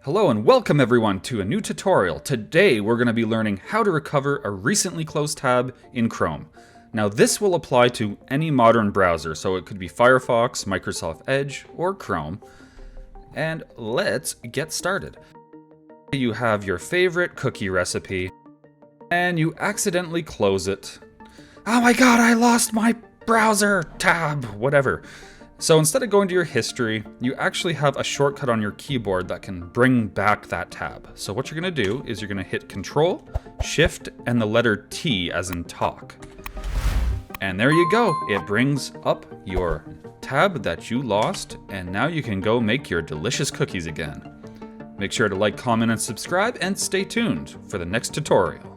Hello and welcome everyone to a new tutorial. Today we're going to be learning how to recover a recently closed tab in Chrome. Now this will apply to any modern browser, so it could be Firefox, Microsoft Edge, or Chrome. And let's get started. You have your favorite cookie recipe, and you accidentally close it. Oh my god, I lost my browser tab, whatever. So instead of going to your history, you actually have a shortcut on your keyboard that can bring back that tab. So what you're gonna do is you're gonna hit Control, Shift, and the letter T as in talk. And there you go, it brings up your tab that you lost, and now you can go make your delicious cookies again. Make sure to like, comment, and subscribe, and stay tuned for the next tutorial.